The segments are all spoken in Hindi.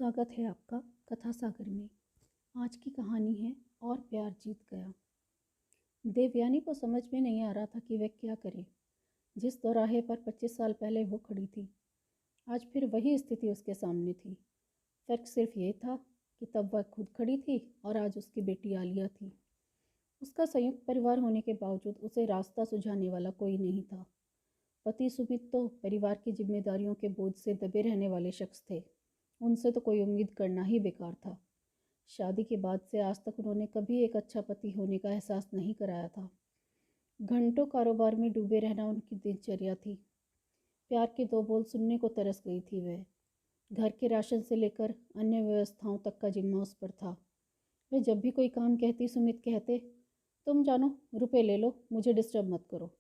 स्वागत है आपका कथा सागर में। आज की कहानी है और प्यार जीत गया। देवयानी को समझ में नहीं आ रहा था कि वह क्या करे। जिस दोराहे पर 25 साल पहले वो खड़ी थी, आज फिर वही स्थिति उसके सामने थी। फर्क सिर्फ ये था कि तब वह खुद खड़ी थी और आज उसकी बेटी आलिया थी। उसका संयुक्त परिवार होने के बावजूद उसे रास्ता सुझाने वाला कोई नहीं था। पति सुमित तो परिवार की जिम्मेदारियों के बोझ से दबे रहने वाले शख्स थे। उनसे तो कोई उम्मीद करना ही बेकार था। शादी के बाद से आज तक उन्होंने कभी एक अच्छा पति होने का एहसास नहीं कराया था। घंटों कारोबार में डूबे रहना उनकी दिनचर्या थी। प्यार के दो बोल सुनने को तरस गई थी वह। घर के राशन से लेकर अन्य व्यवस्थाओं तक का जिम्मा उस पर था। वह जब भी कोई काम कहती, सुमित कहते, तुम जानो, रुपए ले लो, मुझे डिस्टर्ब मत करो।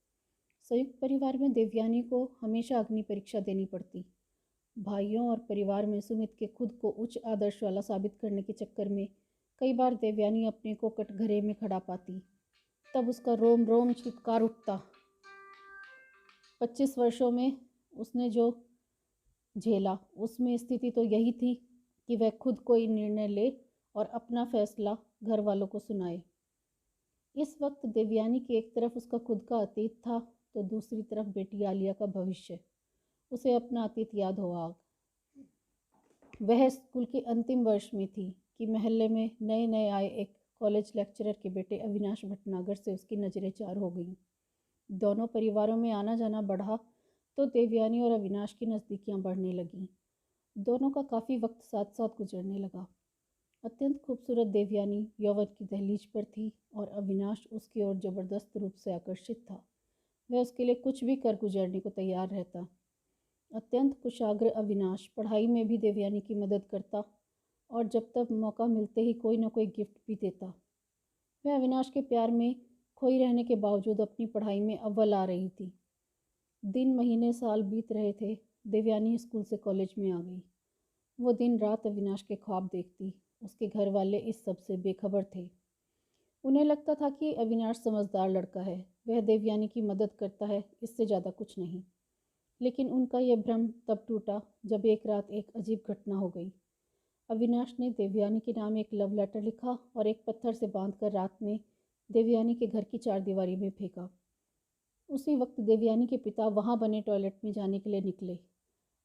संयुक्त परिवार में देवयानी को हमेशा अग्नि परीक्षा देनी पड़ती। भाइयों और परिवार में सुमित के खुद को उच्च आदर्श वाला साबित करने के चक्कर में कई बार देवयानी अपने को कटघरे में खड़ा पाती। तब उसका रोम रोम चित्कार उठता। 25 वर्षों में उसने जो झेला, उसमें स्थिति तो यही थी कि वह खुद कोई निर्णय ले और अपना फैसला घर वालों को सुनाए। इस वक्त देवयानी की एक तरफ उसका खुद का अतीत था तो दूसरी तरफ बेटी आलिया का भविष्य। उसे अपना अतीत याद हो आग। वह स्कूल के अंतिम वर्ष में थी कि मोहल्ले में नए नए आए एक कॉलेज लेक्चरर के बेटे अविनाश भटनागर से उसकी नज़रें चार हो गईं। दोनों परिवारों में आना जाना बढ़ा तो देवयानी और अविनाश की नज़दीकियां बढ़ने लगीं। दोनों का काफ़ी वक्त साथ साथ गुजरने लगा। अत्यंत खूबसूरत देवयानी यौवन की दहलीज पर थी और अविनाश उसकी ओर ज़बरदस्त रूप से आकर्षित था। वह उसके लिए कुछ भी कर गुजरने को तैयार रहता। अत्यंत कुशाग्र अविनाश पढ़ाई में भी देवयानी की मदद करता और जब तक मौका मिलते ही कोई न कोई गिफ्ट भी देता। वह अविनाश के प्यार में खोई रहने के बावजूद अपनी पढ़ाई में अव्वल आ रही थी। दिन महीने साल बीत रहे थे। देवयानी स्कूल से कॉलेज में आ गई। वो दिन रात अविनाश के ख्वाब देखती। उसके घर वाले इस सब से बेखबर थे। उन्हें लगता था कि अविनाश समझदार लड़का है, वह देवयानी की मदद करता है, इससे ज़्यादा कुछ नहीं। लेकिन उनका यह भ्रम तब टूटा जब एक रात एक अजीब घटना हो गई। अविनाश ने देवयानी के नाम एक लव लेटर लिखा और एक पत्थर से बांधकर रात में देवयानी के घर की चारदीवारी में फेंका। उसी वक्त देवयानी के पिता वहां बने टॉयलेट में जाने के लिए निकले।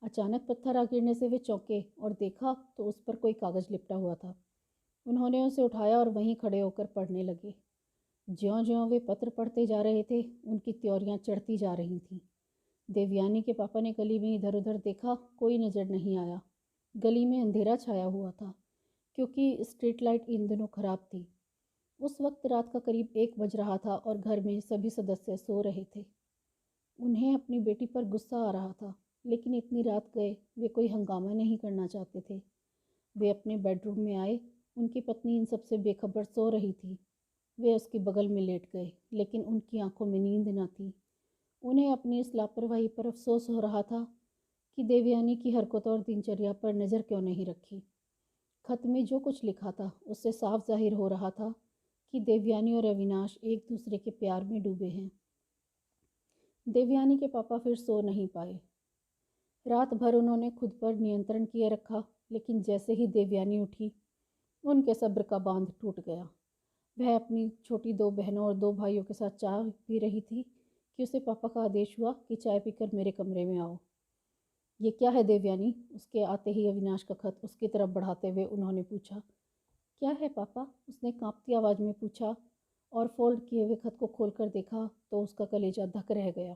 अचानक पत्थर आ गिरने से वे चौंके और देखा तो उस पर कोई कागज़ लिपटा हुआ था। उन्होंने उसे उठाया और वहीं खड़े होकर पढ़ने लगे। ज्यों-ज्यों वे पत्र पढ़ते जा रहे थे, उनकी त्योरियां चढ़ती जा रही थीं। देवयानी के पापा ने गली में इधर उधर देखा, कोई नज़र नहीं आया। गली में अंधेरा छाया हुआ था क्योंकि स्ट्रीट लाइट इन दिनों खराब थी। उस वक्त रात का करीब 1 बज रहा था और घर में सभी सदस्य सो रहे थे। उन्हें अपनी बेटी पर गुस्सा आ रहा था, लेकिन इतनी रात गए वे कोई हंगामा नहीं करना चाहते थे। वे अपने बेडरूम में आए। उनकी पत्नी इन सबसे बेखबर सो रही थी। वे उसके बगल में लेट गए, लेकिन उनकी आंखों में नींद न थी। उन्हें अपनी इस लापरवाही पर अफसोस हो रहा था कि देवयानी की हरकतों और दिनचर्या पर नज़र क्यों नहीं रखी। खत में जो कुछ लिखा था उससे साफ जाहिर हो रहा था कि देवयानी और अविनाश एक दूसरे के प्यार में डूबे हैं। देवयानी के पापा फिर सो नहीं पाए। रात भर उन्होंने खुद पर नियंत्रण किए रखा, लेकिन जैसे ही देवयानी उठी, उनके सब्र का बांध टूट गया। वह अपनी छोटी 2 बहनों और 2 भाइयों के साथ चाय पी रही थी कि उसे पापा का आदेश हुआ कि चाय पीकर मेरे कमरे में आओ। ये क्या है देवयानी? उसके आते ही अविनाश का खत उसकी तरफ बढ़ाते हुए उन्होंने पूछा। क्या है पापा? उसने कांपती आवाज़ में पूछा और फोल्ड किए हुए खत को खोलकर देखा तो उसका कलेजा धक रह गया।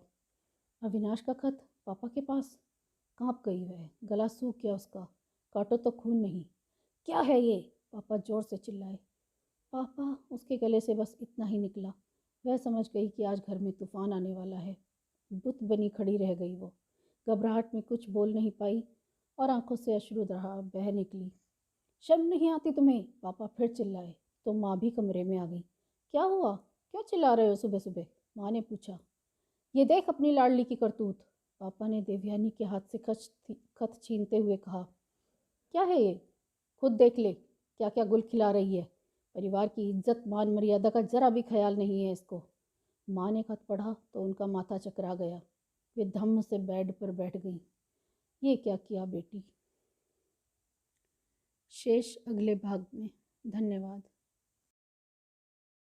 अविनाश का खत पापा के पास? कांप गई वह। गला सूख गया उसका। काटो तो खून नहीं। क्या है ये? पापा जोर से चिल्लाए। पापा, उसके गले से बस इतना ही निकला। वह समझ गई कि आज घर में तूफान आने वाला है। बुत बनी खड़ी रह गई वो। घबराहट में कुछ बोल नहीं पाई और आंखों से अश्रुधारा बह निकली। शर्म नहीं आती तुम्हें? पापा फिर चिल्लाए तो माँ भी कमरे में आ गई। क्या हुआ? क्यों चिल्ला रहे हो सुबह सुबह? माँ ने पूछा। ये देख अपनी लाडली की करतूत, पापा ने देवयानी के हाथ से खत छीनते हुए कहा। क्या है ये? खुद देख ले, क्या क्या गुल खिला रही है। परिवार की इज्जत मान मर्यादा का जरा भी ख्याल नहीं है इसको। माँ ने खत पढ़ा तो उनका माथा चकरा गया। वे धम्म से बेड पर बैठ गईं। ये क्या किया बेटी? शेष अगले भाग में। धन्यवाद।